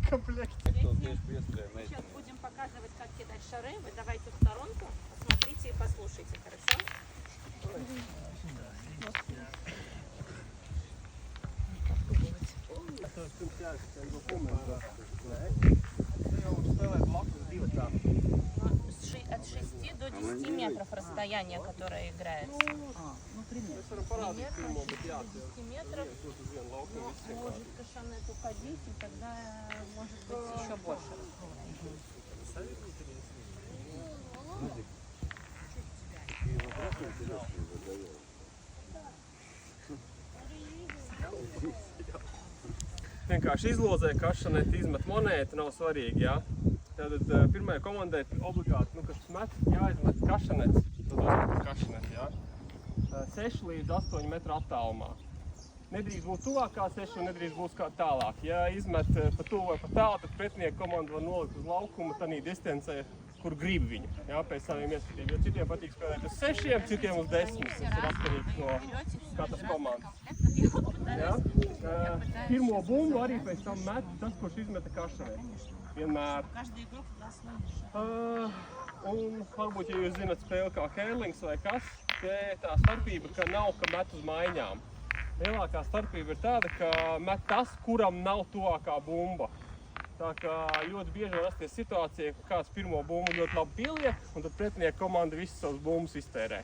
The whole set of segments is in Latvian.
комплект. Сейчас будем показывать, как кидать шары. Вы давайте в сторонку, посмотрите и послушайте, хорошо? От 6 до 10 метров расстояние, которое играется. Ну, примерно. Примерно 10 метров. Может кашанет уходить, и тогда может быть еще больше расстояние. Vienkārši izlozē kašaneti, izmet monētu, nav svarīgi, jā. Tātad pirmajai komandai obligāti, kas met, jāizmet kašanets, tad uzmet kašaneti, jā. 6 līdz 8 metru attālumā. Nedrīkst būt tuvākā 6 un nedrīkst būt kā tālāk. Ja izmet pa tuvu vai pa tālu, tad pretinieku komanda var nolikt uz laukumu tādā distancē, kur grib viņu, jā, pēc saviem ieskatiem. Jo citiem patīk spēlēt uz 6, citiem uz 10. Tas ir atkarīgs no katras komandas. Ja? Pirmo bumbu arī pēc tam met tas, kurš izmeta kašaneti. Vienmēr. Un varbūt, ja jūs zinat spēli kā hērlings vai kas, tā starpība, ka nav, ka met uz maiņām. Lielākā starpība ir tāda, ka met tas, kuram nav tuvākā bumba. Tā kā ļoti bieži var rasties situācija, ka kāds pirmo bumbu ļoti labi pieliek, un tad pretinieku komanda visas savas bumbas iztērē.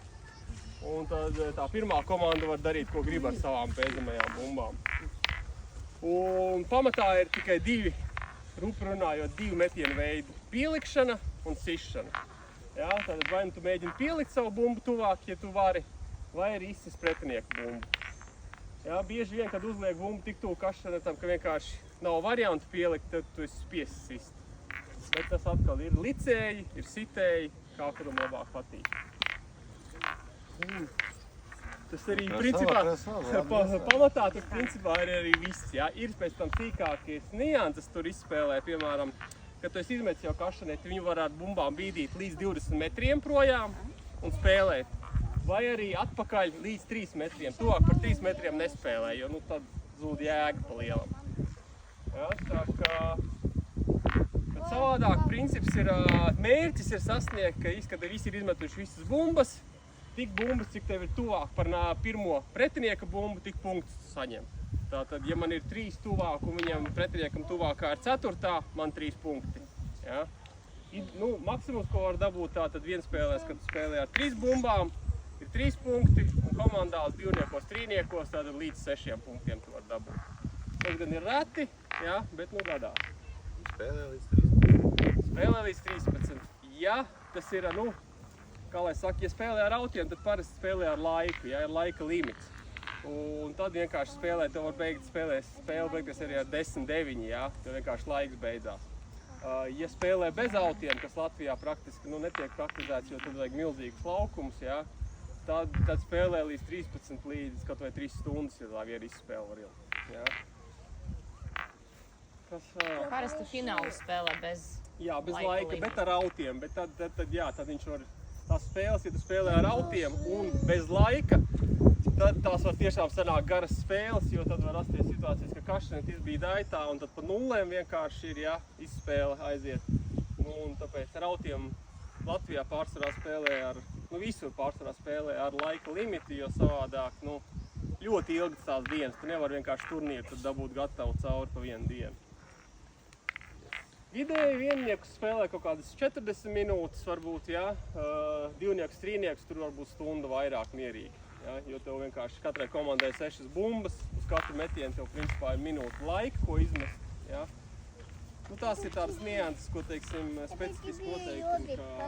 Un tad tā pirmā komanda var darīt, ko grib ar savām pēdējām bumbām. Un pamatā ir tikai divi, rupi runājot, divu metienu veidu – pielikšana un sišana. Jā, tātad vai nu tu mēģini pielikt savu bumbu tuvāk, ja tu vari, vai arī izsist pretinieku bumbu. Jā, bieži vien, kad uzliek bumbu tik tuvu kašanetam, ka vienkārši nav variantu pielikt, tad tu esi spiesis sist. Bet tas atkal ir licēji, ir sitēji, kā kuram labāk patīk. Tas arī principā, pamatā tas principā ir arī viss. Jā. Ir pēc tam sīkākies nianses tur izspēlē, piemēram, kad tu esi izmetis jau kašaneti, viņu var ar bumbām bīdīt līdz 20 metriem projām un spēlēt. Vai arī atpakaļ līdz 3 metriem. Tuvāk par 3 metriem nespēlē, jo tad zūd jēga pa lielam. Ja, tā kā, bet savādāk princips ir, mērķis ir sasniegt, ka kad visi ir izmetuši visas bumbas, tik bumbas, cik tev ir tuvāk par pirmo pretinieka bumbu, tik punktus saņem. Tātad, ja man ir 3 tuvāk un viņam pretiniekam tuvākā ir 4, man 3 punkti. Ja. Maksimums, ko var dabūt, tātad viens spēlēs, kad spēlē ar 3 bumbām, ir 3 punkti, un komandās, divniekos, trīniekos, tātad līdz 6 punktiem tu var dabūt. Tas gan ir reti, jā, bet gadā. Spēlē līdz 13. Spēlē līdz 13. Ja tas ir, kā lai saka, ja spēlē ar autiem, tad parasti spēlē ar laiku, ja ir laika limits. Un tad vienkārši spēlē, tev var beigt spēle beigties arī ar 10-9, jā, tev vienkārši laiks beidzās. Ja spēlē bez autiem, kas Latvijā praktiski netiek praktizēts, jo tad vajag milzīgus laukumus, jā, tad spēlē līdz 13 līdz kaut vai 3 stundas, ja tā viena izspēle var ilgt. Jā. Parasti finālu spēlē bez laika, bet ar autiem. Bet tad viņš var, tās spēles, ja tu spēlē ar autiem un bez laika, tad tās var tiešām sanākt garas spēles, jo tad var rasties situācijas, ka kašaneti izbīda aitā un tad pa nullēm vienkārši ir, izspēle aiziet. Un tāpēc ar autiem Latvijā pārsvarā spēlē visur pārsvarā spēlē ar laika limiti, jo savādāk, ļoti ilgas tās dienas. Tu nevar vienkārši turnīru tad dabūt gatavu cauri pa vienu dienu. Vidēji viennieks spēlē kaut kādas 40 minūtes varbūt, jā. Divnieks, trīnieks tur varbūt stunda vairāk mierīgi, jā. Jo tev vienkārši katrai komandai 6 bumbas, uz katru metienu tev principā ir minūte laika, ko izmest, jā. Tās ir tādas nianses, ko, teiksim, specifiski noteikti, ka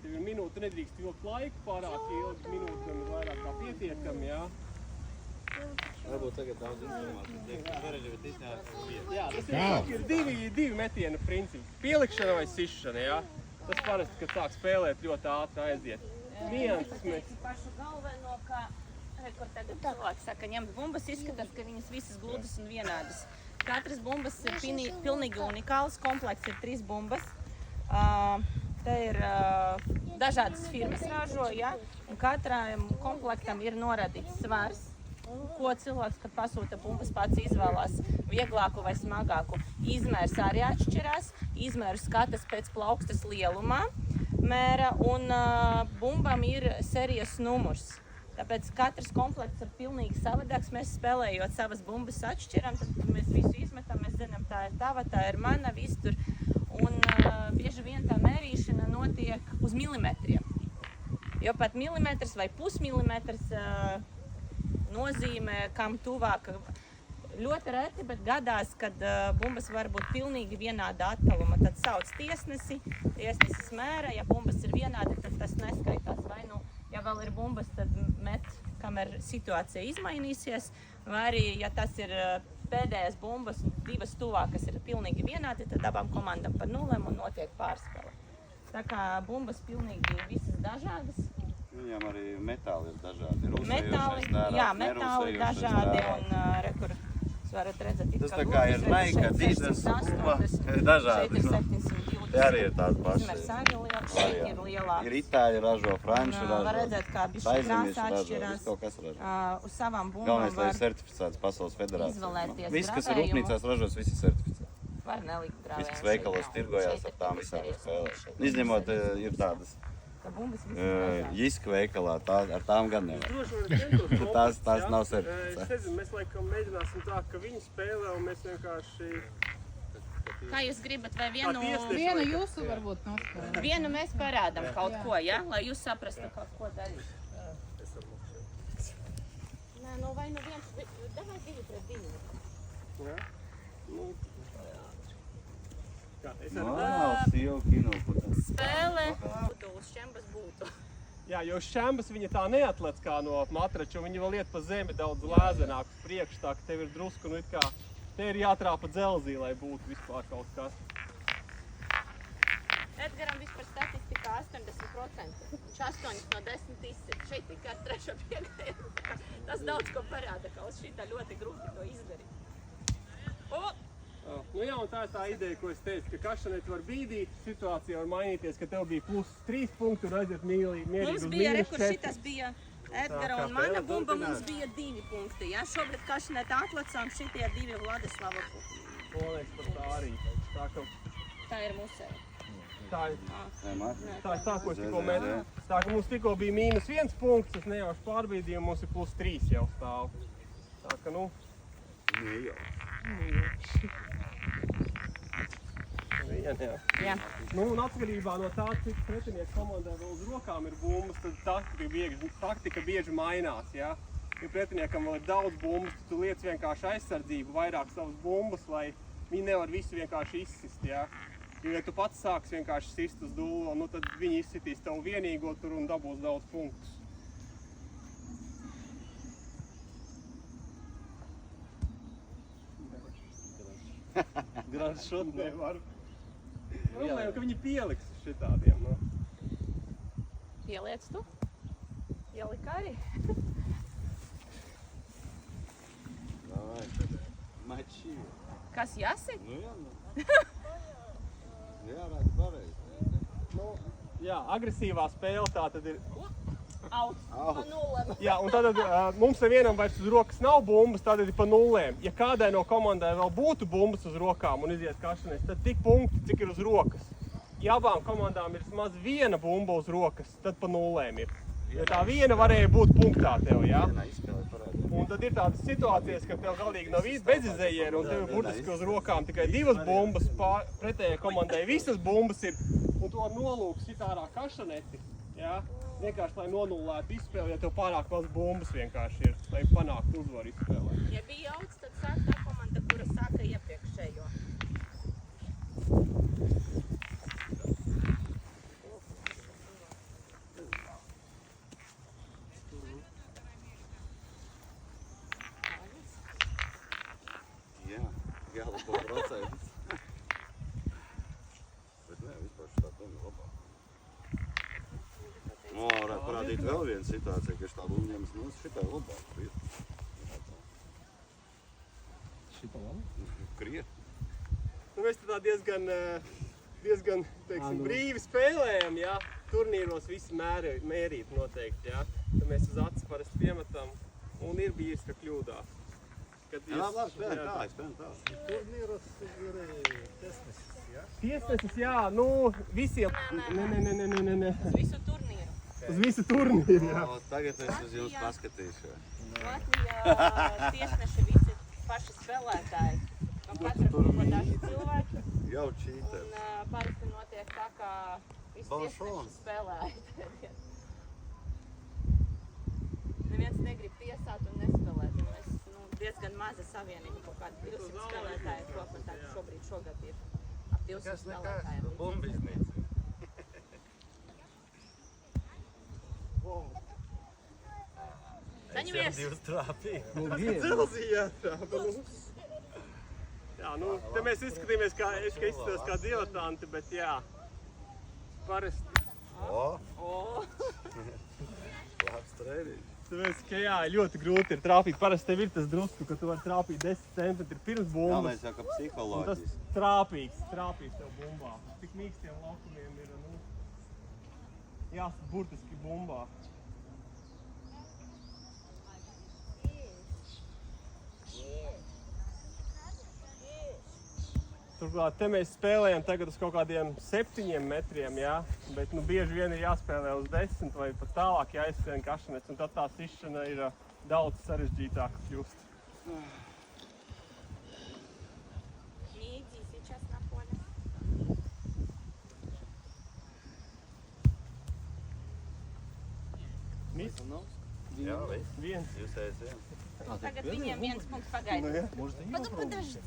tev ir minūte, nedrīkst vilkt laiku pārāk ilgi, minūte ir vairāk kā pietiekami, jā. Varbūt tagad daudz informācijas. Jā, tas ir divi metienu principi. Pielikšana vai sišana, jā. Tas parasti, kad sāk spēlēt, ļoti ātri aiziet. Nianses mēs. Pašu galveno, ka, kur tagad cilvēki saka, ņemt bumbas, izskatās, ka viņas visas glūdas un vienādas. Katras bumbas ir pilnīgi unikāls, komplekts ir 3 bumbas. Te ir dažādas firmas ražo, ja? Un katram komplektam ir norādīts svars. ko cilvēks, kad pasūta bumbas, pats izvēlās vieglāku vai smagāku. Izmērs arī atšķirās, izmēru skatas pēc plaukstas lielumā mēra un bumbām ir serijas numurs. Tāpēc katrs komplekts ir pilnīgi savādāks. Mēs spēlējot savas bumbas atšķiram, tad mēs visu izmetam, mēs zinām, tā ir tava, tā ir mana, viss tur. Un bieži vien tā mērīšana notiek uz milimetriem. Jo pat milimetrs vai pusmilimetrs nozīmē, kam tuvāk. Ļoti reti, bet gadās, kad bumbas var būt pilnīgi vienāda attāluma. Tad sauc tiesnesi, tiesnesis mēra, ja bumbas ir vienādi, tad tas neskaitās. Vai nu, ja vēl ir bumbas, tad met, kamēr situācija izmainīsies. Vai arī, ja tas ir pēdējās bumbas, divas tuvākas ir pilnīgi vienādi, tad abām komandām pa nulēm un notiek pārspēle. Tā kā bumbas pilnīgi visas dažādas. Viņam arī metāli ir dažādi. Metāli, jā, metāli dažādi un rekur. Jūs varat redzēt, tas tā kā ir naika, dīdens, dažādi. Šeit ir 720. Te arī ir tādi paši. Izmērs arī liels, šeit ir lielāks. Ir Itāļi ražo, Franči ražo. Var redzēt, kā bišķi krāsā atšķirās. Viss kaut kas ražo. Uz savām bumbām Galvenais, lai ir certificēts Pasaules federācijā. izvēlēties Viss, kas ir gravējumu. rūpnīcās ražos, viss ir certificēts. Var nelikt gravējumu. Viss, kas veikalos tirgojās ar tām visām spēlēm. Izņemot, ir tādas Jiska veikalā, ar tām gan nevar. Tās nav certificētas. Es nezinu, mēs laikam mēģināsim tā, ka viņi spēlē un mēs vienkārši... Kā jūs gribat, vai vienu jūsu varbūt nospēlēt? Vienu mēs parādām kaut ko, ja? Lai jūs saprastu, ko darīt. Nē, nu vai nu viens, davai 2-2. Ja? Nu, kā, es Spēle būtu, uz šķembas būtu. Jā, jo šķembas viņa tā neatlec kā no matrača, viņa vēl iet pa zemi daudz lēzenāk uz priekšu, tā ka tev ir drusku, nu it kā, te ir jātrāpa dzelzī, lai būtu vispār kaut kas. Edgaram vispār statistikā 80%. Viņš 8 no 10 izsit. Šeit tikai ar 3. piegājienu. Tas daudz ko parāda, ka uz šitā ļoti grūti to izdarīt. Nu jā, un tā ir tā ideja, ko es teicu, ka kašaneti var bīdīt, situācija var mainīties, ka tev bija +3 punkti un aiziet mierīgi uz Mums bija, -4. kur šitas bija Edgara un mana bumba, mums bija 2 punkti. Ja? Šobrīd kašaneti atlecām šitie 2 Vladislava punkti. Polnieks par tā arī. Tā ir musēja. Tā ir tā, ko es tikko metu. Tā, ka mums tikko bija -1 punkts, es nejauši pārbīdīju, mums ir +3 jau stāv. Tā ka, nu... Jā. Nu, un atkarībā no tā, cik pretinieku komandai vēl uz rokām ir bumbas, tad taktika bieži mainās, ja? Ja pretiniekam vēl ir daudz bumbas, tad tu liec vienkārši aizsardzību, vairāk savas bumbas, lai viņi nevar visu vienkārši izsist, ja? Jo, ja tu pats sāks vienkārši sist uz dullo, nu tad viņi izsitīs tavu vienīgo tur un dabūs daudz punktus. Grāns šot nevar. Problēma, ka viņi pieliks šitādiem, no. Pieliec tu? Pielika arī? Mačīja. Kas jāsit? Nu jā, nu. Jārāda pareizi. Nu, jā, agresīvā spēle tā tad ir... Out. Pa nulēm. Jā, un tad mums nevienam vairs uz rokas nav bumbas, tad ir pa nulēm. Ja kādai no komandai vēl būtu bumbas uz rokām un iziet kašanais, tad tik punkti, cik ir uz rokas. Ja abām komandām ir vismaz viena bumba uz rokas, tad pa nulēm ir. Jo tā viena varēja būt punktā tev, jā? Un tad ir tādas situācijas, ka tev galīgi nav bezizējieri un tev ir burtiski uz rokām tikai 2 bumbas, pretējai komandai visas bumbas ir, un to nolūks sit ārā kašaneti, jā? Vienkārši, lai nonullētu izspēli, ja tev pārāk maz bumbas vienkārši ir, lai panāktu uzvaru izspēlē. Ja bija jauts, tad sāk tā komanda, kura sāka iepriekšējo. Jā, gala to procents. Bet nē, vispār šitā bumba labā. No, varētu parādīt vēl vienu situāciju, ka šitā bumba ņemas no šitā labāk. Šitā labi? Kriet. Nu, mēs tā diezgan teiksim, brīvi spēlējam, jā. Turnīros visi mērīt noteikti, jā. Tad mēs uz acis parasti piemetam Un ir bijis, ka kļūdās. Labi, spēlēm tā. Tiesnesis, jā, nu, visiem. Nē. Uz visu turnīru. Uz visu turnīru, jā. Tagad es uz jums paskatīšu. Latvijā tiesneši visi paši spēlētāji. No katra kluba daži cilvēki. Jau čītē. Un parasti notiek tā, ka visi tiesneši spēlē. Neviens negrib tiesāt un nespēlēt. Un mēs diezgan maza savienība, kaut kādi 200 spēlētāji profesionāli šogad ir ap 200 spēlētājiem. Bumbiznieci. Saņemies! Divas trāpīja. Celzija jātrāpa. Jā, nu, te mēs izskatījāmies, ka izskatās kā diletanti, bet jā. Parasti. Labs treniņš. Tāpēc, ka jā, ļoti grūti ir trāpīt. Parasti tev ir tas drusku, ka tu vari trāpīt 10 centimetri pirms bumbas. Jā, mēs jau kā Un tas psiholoģiski. trāpīs tev bumbā. Tik mīkstiem laukumiem ir, nu, burtiski bumbā. Turklāt te mēs spēlējam tagad uz kaut kādiem 7 metriem, jā, bet nu, bieži vien ir jāspēlē uz 10 vai pat tālāk jāizskrien kašanets, un tad tā sišana ir daudz sarežģītāka kļūst. Не иди сейчас на поле. Viss? Jā, viss. Viens. Jūs ejat viens. Tagad viņiem viens punkts pagaidi. Подожди.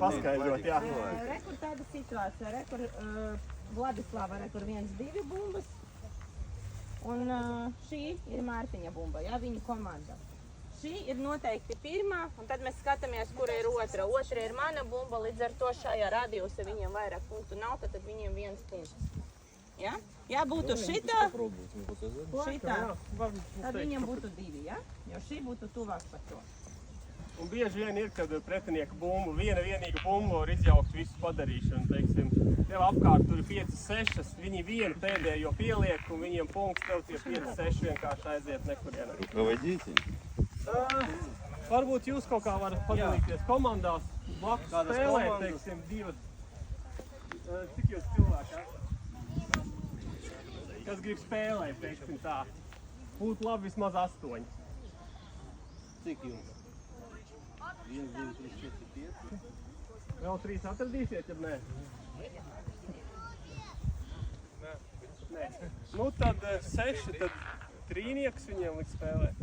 Paskaidrot, jā. Rekur tāda situācija. Rekur Vladislava, rekur 1-2 bumbas. Un šī ir Mārtiņa bumba, jā, viņa komanda. Šī ir noteikti pirmā, un tad mēs skatāmies, kura ir otra. Otra ir mana bumba, līdz ar to šajā radiusa viņiem vairāk punktu nav, tad viņiem 1 punkts. Ja? Ja būtu šitā, tad viņiem būtu 2, ja? Jo šī būtu tuvāk par to. Un bieži vien ir, kad pretinieka bumbu, vienīga bumba var izjaukt visu padarīšanu, teiksim. Tev apkārt tur ir 5-6, viņi vienu pēdējo pieliek, un viņiem punkts tev tie 5-6 vienkārši aiziet nekurienā. Rukovodīti? Varbūt jūs kaut kā varat padalīties komandās, blakus spēlēt, teiksim, 2. Cik jūs cilvēki esat? Kas grib spēlēt, teiksim tā. Būtu labi vismaz 8. Cik jums? 1, 2, 3, 4, 5. Vēl 3 atradīsiet, ja nē? Nē. Nu tad 6, tad trīnieks viņiem liks spēlēt.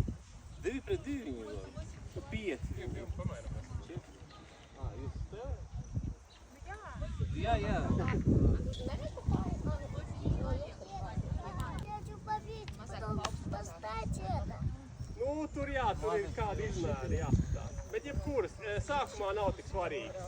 2 pret 2 viņi vēl. Nu 5. Jūs spēlējat? Jā. Nu, tur jā, tur ir kādi izmēri jāskatās. Bet jebkuras sākumā nav tik svarīgi.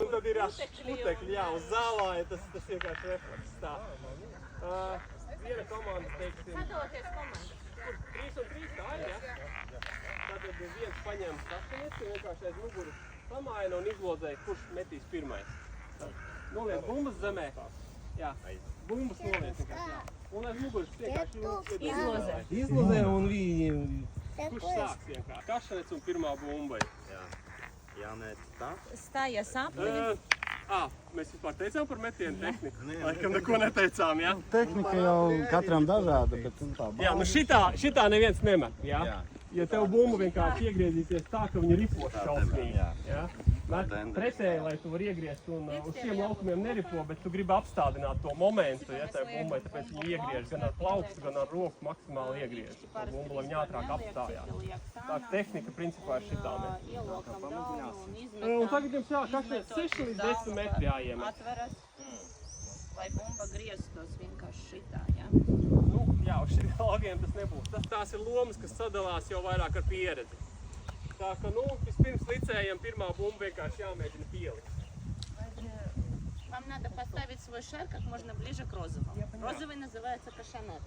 Un tad ir putekļi, jā, uz zālāja, tas vienkārši refleks. Tā. Viena komanda, teiksim, Sadalieties komandas. 3 un 3, tā ir, jā? Tad viens paņem kašaneci, vienkārši aiz muguras pamaina un izlodzēja, kurš metīs pirmais. Noliec bumbas zemē. Jā, bumbas noliec vienkārši, jā. Un aiz muguras vienkārši Izlozē. Izlozē un viņi... kurš sāks vienkārši. Kašanec un pirmā bumba ir. Jā, nē, tā. Stājies apli. Mēs vispār teicām par metienu tehniku? Laikam neko neteicām, jā? Tehnika jau katram dažāda, bet tā Jā, nu šitā neviens nemet, jā? Ja tev bumba vienkārši iegriezīsies tā, ka viņa ripos šausmīgi, jā? Pretēji, lai tu vari iegriezt un uz šiem laukumiem neripo, bet tu gribi apstādināt to momentu, ja, tai bumbai, tāpēc viņi iegriež gan ar plaukstu, gan ar roku maksimāli iegriež to bumbu, lai viņi ātrāk apstājās. Tā tehnika principā ir šitā. Ielokam galvu un Un izmetam. tagad jums kašanēc 6 līdz 10 metri jāiemet. Atveras, lai bumba grieztos vienkārši šitā, ja? Nu, jā, uz šiem logiem tas nebūs. Tās ir lomas, kas sadalās jau vairāk ar pieredzi. Tā ka, nu, vispirms licējiem pirmā bumba vienkārši jāmēģina pielikt. Вам надо поставить свой шар как можно ближе к розовому. Розовый называется кашанет.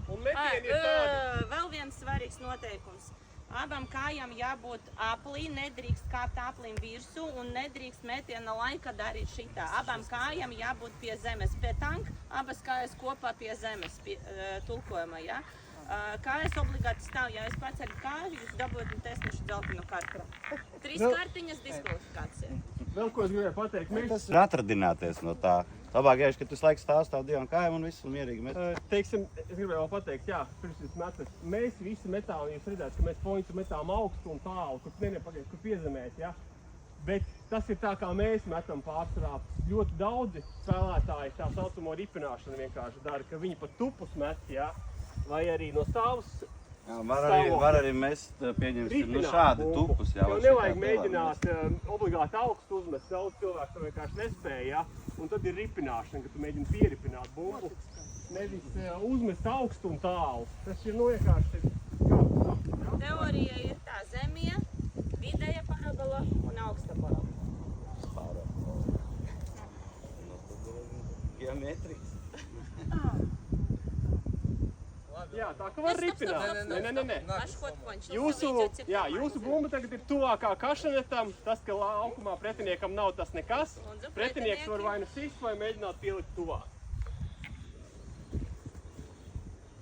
Un metieni ir tādi. Vēl viens svarīgs noteikums. Abām kājām jābūt aplī, nedrīkst kāpt aplim virsū un nedrīkst metiena laikā darīt šitā. Abām kājām jābūt pie zemes. Petank, abas kājas kopā pie zemes tulkojumā, ja? Kājas obligāti stāv, ja es paceļu kāju, jūs dabūjat un tesnešu dzeltenu kartu. 3 kartiņas diskvalifikācija. Vēl ko es gribēju pateikt, mēs Ir atradināties no tā. Labāk ir, ka tu laiku stāv divām kājām un viss un mierīgi met. teiksim, es gribēju vēl pateikt, jā, pirms jūs metat, mēs visi metām, jūs redzētu, ka mēs pointu metām augstu un tālu, kur piezemēt, ja? Bet tas ir tā, kā mēs metam pārsvarā. Ļoti daudzi spēlētāji tā saucamo ripināšanu vienkārši dara, ka viņi pat tupus met, ja? Vai arī no stāvus Jā, var arī mest, pieņemsim, nu šādi tupus. Jā, jo nevajag mēģināt obligāti augstu uzmest, daudz cilvēku to vienkārši nespēja, ja? Un tad ir ripināšana, ka tu mēģini pieripināt bumbu, nevis uzmest augstu un tālu. Tas ir vienkārši Teorija ir tā zemie, vidēja parabola un augsta parabola. Geometrijas. Jā, tā ka var ripināt. Nē. Jūsu bumba tagad ir tuvākā kašanetam. Tas, ka laukumā pretiniekam nav tas nekas. Pretinieks var vai nu sist, vai mēģināt pielikt tuvāk.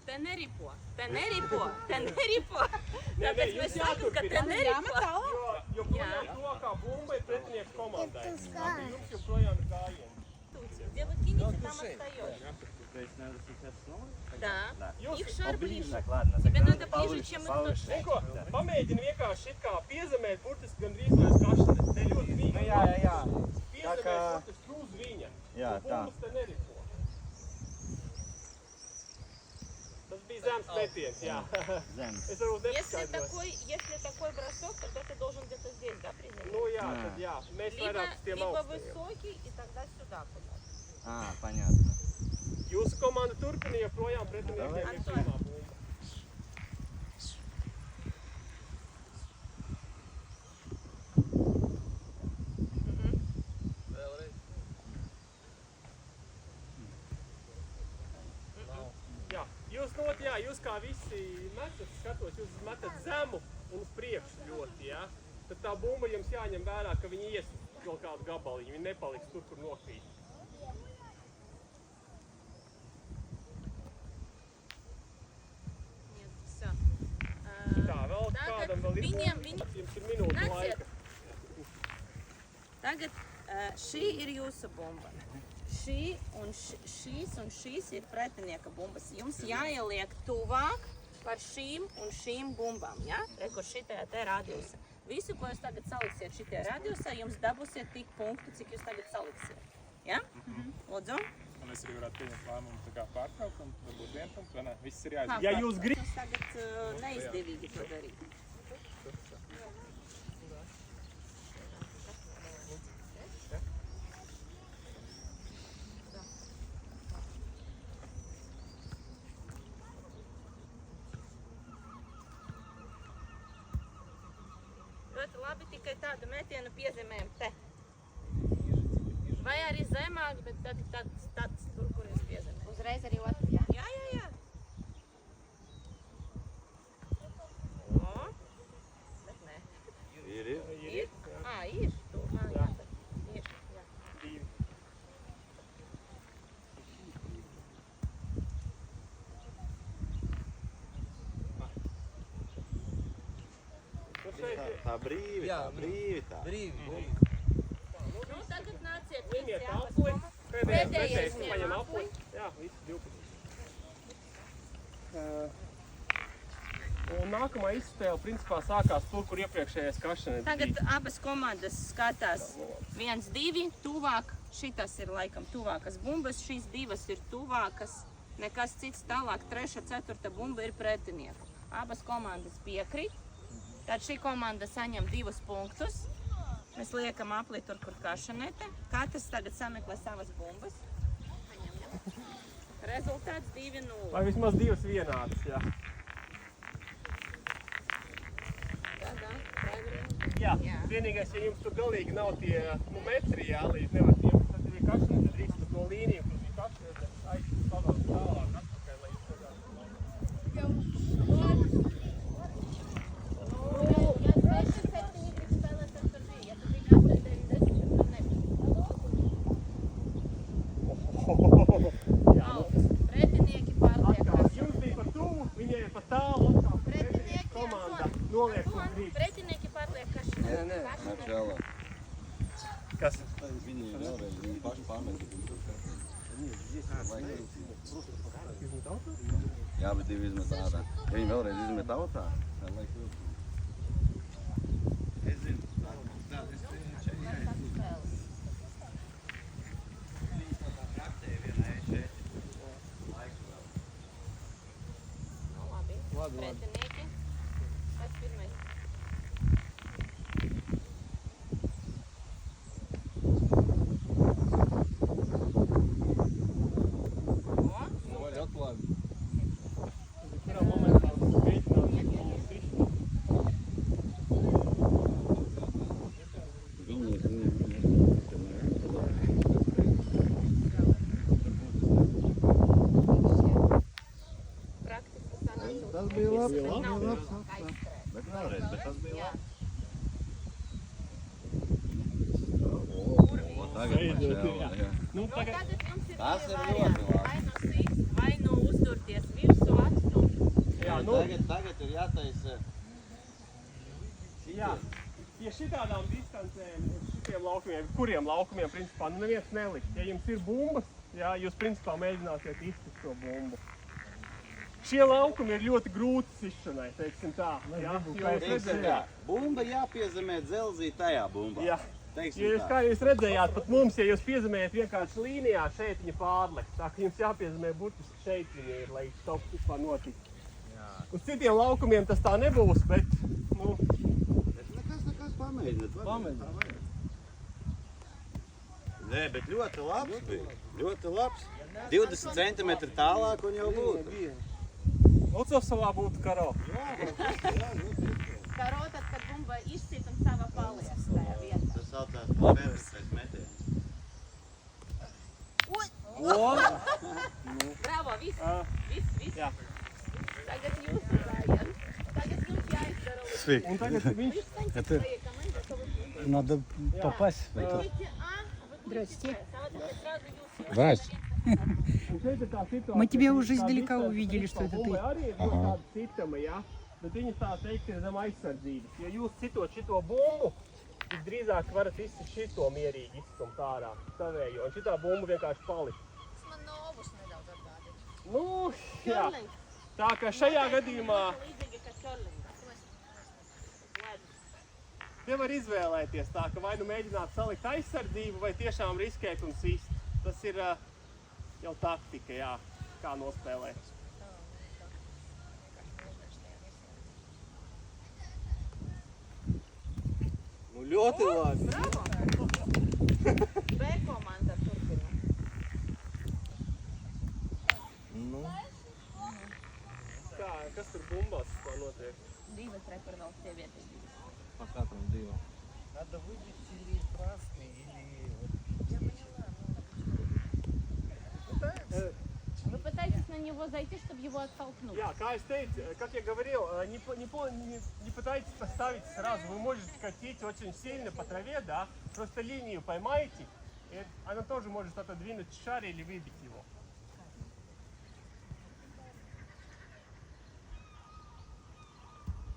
Te neripo. Tāpēc mēs sakam, ka te neripo. Jo projām tuvākā bumba ir pretinieks komandai. Jums joprojām ir gājieni. Девать кинете, там остается. Да. Их шар ближе. Тебе надо ближе, чем их тот шар. Neko, pamēģini vienkārši it kā piezemēt, burtiski gandrīz vairs kašanes. Ne ļoti viņa. Jā. Piezemēt burtiski uz viņa. Jā, tā. Bumbas te neripo. Tas bija zemes metiens, jā. Es varbūt nepaskaidroju. Если такой бросок, тогда ты должен где-то здесь, да, приземлиться? Nu jā, tad jā. Mēs vairāk uz tiem Либо augstajiem. высокий, и тогда сюда куда-то. Понятно. Jūsu komanda turpina joprojām pretiniekiem ir pirmā bumba. Jā, jūs kā visi metat, skatos, jūs metat zemu un uz priekšu ļoti, jā. Tad tā bumba jums jāņem vērā, ka viņi ies vēl kādu gabaliņu, viņi nepaliks tur, kur nokrīt. Tā, vēl kādam vēl ir bumba, jums ir minūte laika. Tagad šī ir jūsu bumba. Šīs un šīs ir pretinieka bumbas. Jums jāieliek tuvāk par šīm un šīm bumbām, ja? Kur šitajā te radiusa. Visu, ko jūs tagad saliksiet šitajā radiusā, jums dabūsiet tik punktu, cik jūs tagad saliksiet. Ja? Lūdzu? Un es arī varētu pieņemt lēmumu tā kā pārtraukt un dabūt 1 punktu, vai ne? Viss ir jāizdarīt. Ja jūs gribat... Mums tagad neizdevīgi to darīt. Ļoti labi, tikai tādu metienu piezemējam te. Vai arī zemāk, bet tad tāds tur, kur jūs piezemējat. Uzreiz arī otru, jā? Jā. O, bet nē. Ir. Ir? Ir. Tu, jā. Ir, jā. Tā brīvi, tā. Brīvi. Nu, tagad nāciet Ņemiet visi abas apli. bumbas. Pēdējais Pēdējais paņem ņem apli. apli. Jā, visi 12. Un nākamā izspēle principā sākās tur, kur iepriekšējais kašanets Tagad bija. abas komandas skatās 1, 2, tuvāk. Šitas ir laikam tuvākas bumbas, šīs divas ir tuvākas. Nekas cits tālāk, 3, 4 bumba ir pretinieku. Abas komandas piekrīt. Tad šī komanda saņem 2 punktus. Mēs liekam aplī tur, kur kašanete. Katrs tagad sameklē savas bumbas. Rezultāts 2-0. Vai vismaz 2 vienādas, jā. Jā, vienīgais, ja jums tur galīgi nav tie metri, jā, līdz nevar tiem, tad ir kašanete, drīkst uz no līniju, kur bija kašanete, aizsīt pavēl tālāk, atpakaļ, lai jūs tagad. Kas? Viņi vēlreiz, viņi paši pārmet. Jā, bet divi izmet ārā. Ja viņi vēlreiz izmet autā, tad laik ļoti. Es zinu, tā es Labi. Pretinieki. Kas pirmais? Kurā momentā mēģināt viņus risināt? Praktiski sanāca. Tas bija labs. Nav labs. Bet vēlreiz, bet tas bija labi. O, tagad man šēlā, jā. Nu, tagad Tagad jums ir Tas divi ir varianti. ļoti labi. Vai nu sīks, vai nu uzdurties virsū atstumt. jā, nu, Tagad ir jātaisa. jā. Ja šitādām distancēm, šitiem laukumiem, kuriem laukumiem, principā, nu neviens nelikt. Ja jums ir bumbas, jā, jūs principā mēģināsiet izsist to bumbu. Šie laukumi ir ļoti grūti sišanai, teiksim tā. Jā, jo jūs redzējāt, Bumba jāpiezemē dzelzī tajā bumbā. jā. Teiksim Ja jūs, tā. kā jūs redzējāt, pat mums, ja jūs piezemējat vienkārši līnijā, šeit viņa pārlek. Tā ka jums jāpiezemē burtiski šeit viņa ir, lai stops vispār notiktu. Uz citiem laukumiem tas tā nebūs, bet, nu, Nekas pamēģināt. Pamēģināt. Nē, bet ļoti labs bija. Ļoti labs. 20 centimetri tālāk un jau būtu. Lucovsovā būtu karo. Karo tad, kad bumba izsit un sava palies tajā vietā. Tas saucās perfektais metiens. Bravo, viss, viss. Jā. Tagad jūsu variants. Tagad jums jāizdara. Un tagad viņš, Надо попасть в это. Здрасте. Здрасте. un šeit ir tā situācija. Мы тебя уже tā издалека distance, увидели, что это bumbai ты. arī ir tāda citama, jā. Bet viņas tā teikt ir zem aizsardzības. Ja jūs citot šito bumbu, jūs drīzāk varat izsist šito mierīgi izstumt ārā savējo. Un šitā bumba vienkārši paliks. Man novus nedaudz atgādina. Nu, jā. Tā kā šajā gadījumā Līdzīgi kā curlinga. te var izvēlēties tā, ka vai nu mēģināt salikt aizsardzību, vai tiešām riskēt un sist. Tas ir jau taktika, jā, kā nospēlēt. Nu ļoti labi. B komanda turpina. Nu, Kā, kas tur bumbās tā notiek? Divas rekordāls sievietes. по katram divam. Надо выбить или красный, или... Вы пытаетесь на него зайти, чтобы его оттолкнуть. Jā, kā es teicu, как я говорил, не пытайтесь поставить сразу. Вы можете катить очень сильно по траве, да, просто линию поймаете, и она тоже может отодвинуть шар или выбить его.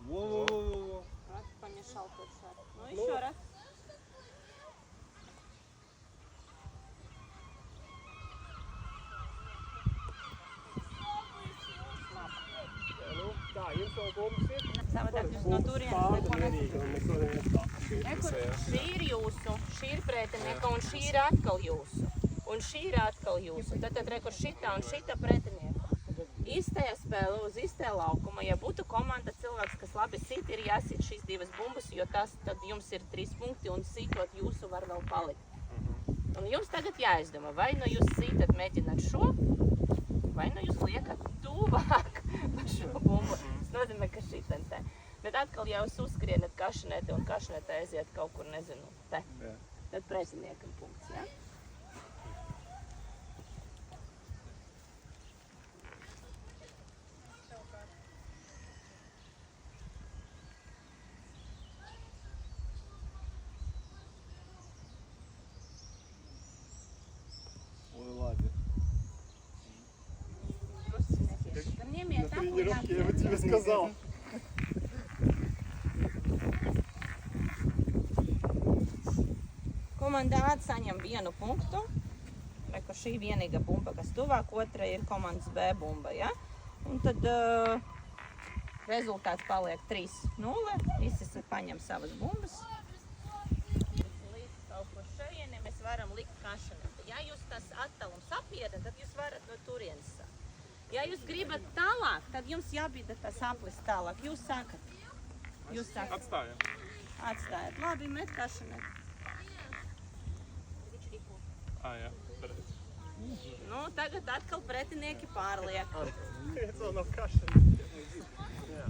Во-во-во-во. Раз помешал тот шар. Ну еще раз. Nu, tā, jums vēl bumbas ir. Savādāk jūs no turienes Pārda neko mierīgi un neko neviens tā. Rekur, šī ir jūsu, šī ir pretinieka un šī ir atkal jūsu. Un šī ir atkal jūsu. Tad rekur šitā un šitā pretinieka. Īstajā spēlē uz īstajā laukuma, ja būtu komanda cilvēks, kas labi sit, ir jāsit šīs divas bumbas, jo tas tad jums ir 3 punkti un sitot jūsu var vēl palikt. Un jums tagad jāizdomā, vai nu jūs sitat mēģināt šo, vai nu jūs liekat tuvāk par šo bumbu. Tas nozīmē, ka šitien te. Bet atkal jau jūs uzskrienat kašanete un kašanete aiziet kaut kur, nezinu, te. Tad pretiniekam punkts, ja? Ой, ладно. Тренировки Тренировки, я бы тебе сказал. Komanda A saņem 1 punktu. Reko šī vienīga bumba, kas tuvāk, otra ir komandas B bumba, ja? Un tad rezultāts paliek 3-0. Visi paņem savas bumbas. Līdz kaut ko šajieni mēs varam likt kašanas. Ja jūs tas attalums apiedat, tad jūs varat no turienes sākt. Ja jūs gribat tālāk, tad jums jābīda tas aplis tālāk. Jūs sākat. Atstājam. Atstājat. Labi, met kašanas. Jā, pareizi. Nu, tagad atkal pretinieki pārliek. Viens vēl nav kašanas. Jā.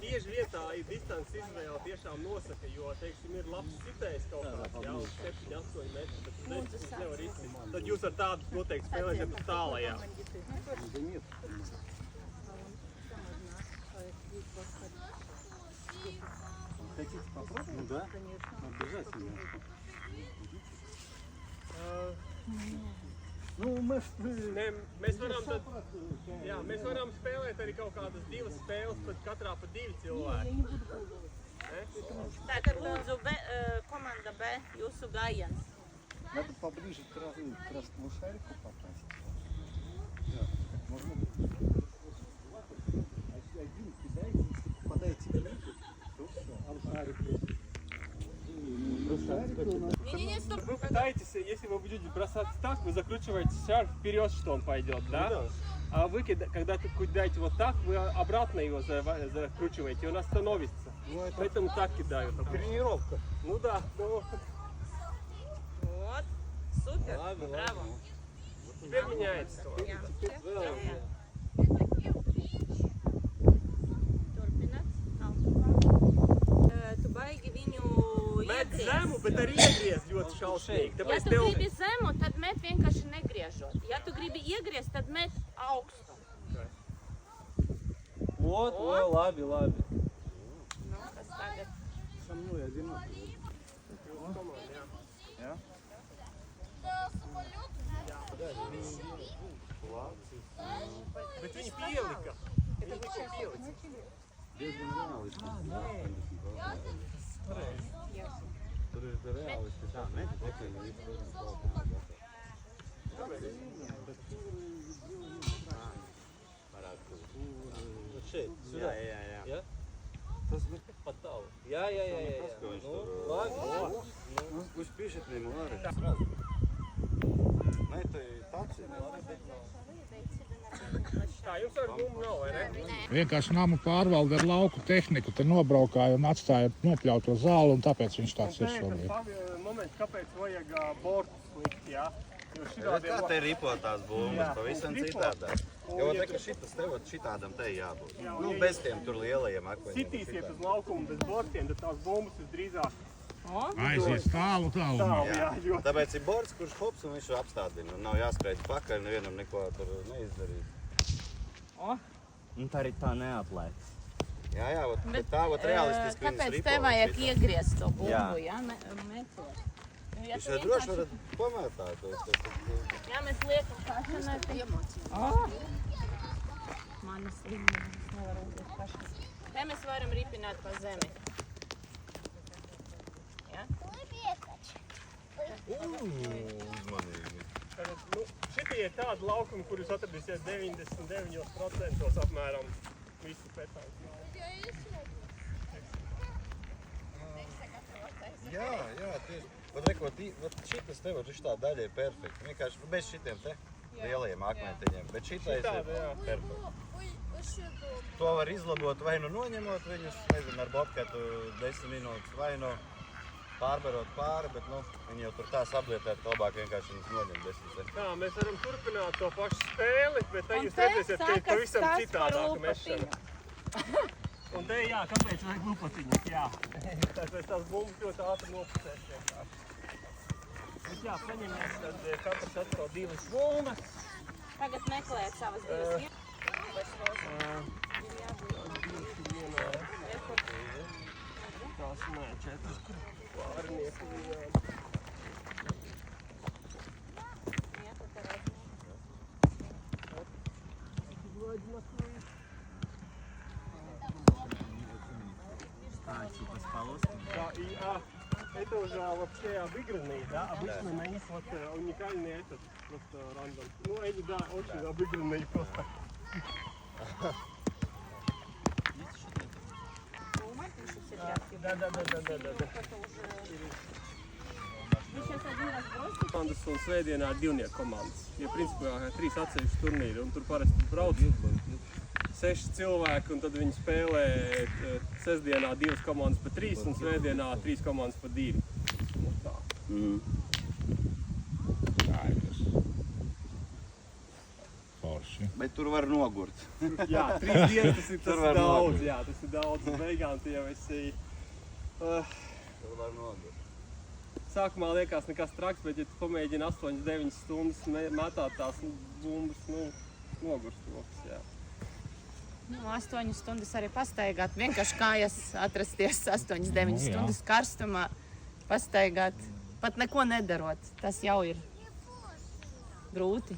Tieši vietā ir distances izvēle tiešām nosaka, jo, teiksim, ir labs sitējs kaut kāds, jā, uz 7-8 metri, bet tas nevar izsist. Tad jūs ar tādu noteikti spēlēsiet uz tālajā. Хотите попробовать? Ну да. Обязательно. Nu, Nē, mēs varam tad, jā, mēs varam spēlēt arī kaut kādas 2 spēles, bet katrā pa 2 cilvēki. Tagad lūdzu komanda B, jūsu gājiens. надо поближе к красному шарику попасть. Да. Можно один кидаете, если попадаете в них, то все. А в шарик Не-не-не, стоп. Вы пытаетесь, если вы будете бросать так, вы закручиваете шар вперед, что он пойдет, да? А вы, когда кидаете вот так, вы обратно его закручиваете, и он остановится. Поэтому так кидают. Тренировка. Ну да, ну, Вот, супер, браво. теперь меняется. Jā. Turpināt. Tu baigi viņu Met iegriezt. zemu, bet arī iegriez ļoti šausmīgi. Ja Tāpēc tu tev... gribi zemu, tad met vienkārši negriežot. Ja tu gribi iegriezt, tad met augstu. Вот, ой, labi, labi. Nu, kas tagad? со мной одинаково. Bet viņi pielika. Viņi neko pielika. Без генералочки. Tur ir reālisti. Tā, ne? Šeit, Jā, jā, jā. Ja? Tas ir Pat tālu. Jā. Nu, labi. Uz pišet nemāri. Sразу. Ne, tai tāds ir. Tā, jums ar bumbu nav, vai ne? Vienkārši nama pārvalde ar lauku tehniku te nobraukāja un atstāja nopļauto zāli, un tāpēc viņš tāds ir šobrīd. Tas moments, kāpēc vajag bortus likt, jā? Jo Bet kā te ripotās bumbas, Jā, pavisam ripot. citādāk. Jo te, ka šitas tev šitādam te jābūt. Nu, bez tiem tur lielajiem akmeņiem. Sitīsiet uz laukumu bez bortiem, tad tās bumbas visdrīzāk Aizies tālu. tālu, jā, jo Tāpēc ir bords, kurš hops un viņš apstādina. Un nav jāskrēj pakaļ, nevienam neko tur neizdarīt. Un tā arī tā neatlaiks. Jā, bet tā realistiski viņas Kāpēc ripo te un vajag šitā. iegriezt to bumbu, Jā. ja? Metot. Ja Jūs tu jau droši vienkārši- varat pamētāt tos. Ja mēs liekam kašanai, tad... Manas viņas nevar uzlikt kašanai. Te mēs varam ripināt pa zemi. Ja? Uzmanīgi. nu, šitie ir tādi laukumi, kur jūs atradīsiet 99% apmēram visu pētām. Jā, tieši. Vat rekot, šitas te, vat šitā daļa ir perfekta. Vienkārši bez šitiem te lielajiem akmentiņiem. Bet šitais ir perfekta. To var izlabot vai nu noņemot viņus, nezinu, ar bobkatu 10 minūtes, vai nu pārbarot pāri, bet nu, viņi jau tur tās aplietēt, ka labāk vienkārši viņus noņem 10. Tā, mēs varam turpināt to pašu spēli, bet te Un jūs te redzēsiet, ka ir sākas pavisam stāsts par citādāka mešana. Un te, jā, kāpēc vajag lupatiņas, jā. Tāpēc tās bumbas ļoti ātri nopusēs vienkārši. Bet jā, paņemiet, tad katrs atkal 2 bumbas. Tagad meklēt savas divas vietas. Tās nē, 4 pārnieku viņām. Tā, es jau paspalostam. Tā, jā. это уже вообще обыгранный, да? Обычно на них вот уникальный этот просто рандом. Ну, они, да, очень обыгранные просто. Да. Komandas un svētdienā ir divnieku komandas. Ja principā 3 atsevišķi turnīri un tur parasti brauc 6 cilvēki un tad viņi spēlē sestdienā 2 komandas pa 3 un svētdienā 3 komandas pa 2. Tā. Tā ir tas. Forši. Bet tur var nogurt. Jā, 3 dienas tas ir Tur var daudz, nogurt. jā, tas ir daudz. Un beigām tu jau esi... Tur var nogurt. Sākumā liekas nekas traks, bet ja tu pamēģini 8-9 stundas metāt tās bumbas, nu, nogurst rokas, jā. Nu, 8 stundas arī pastaigāt, vienkārši kājas atrasties 8-9 Nu, jā. stundas karstumā, pastaigāt, pat neko nedarot. Tas jau ir grūti.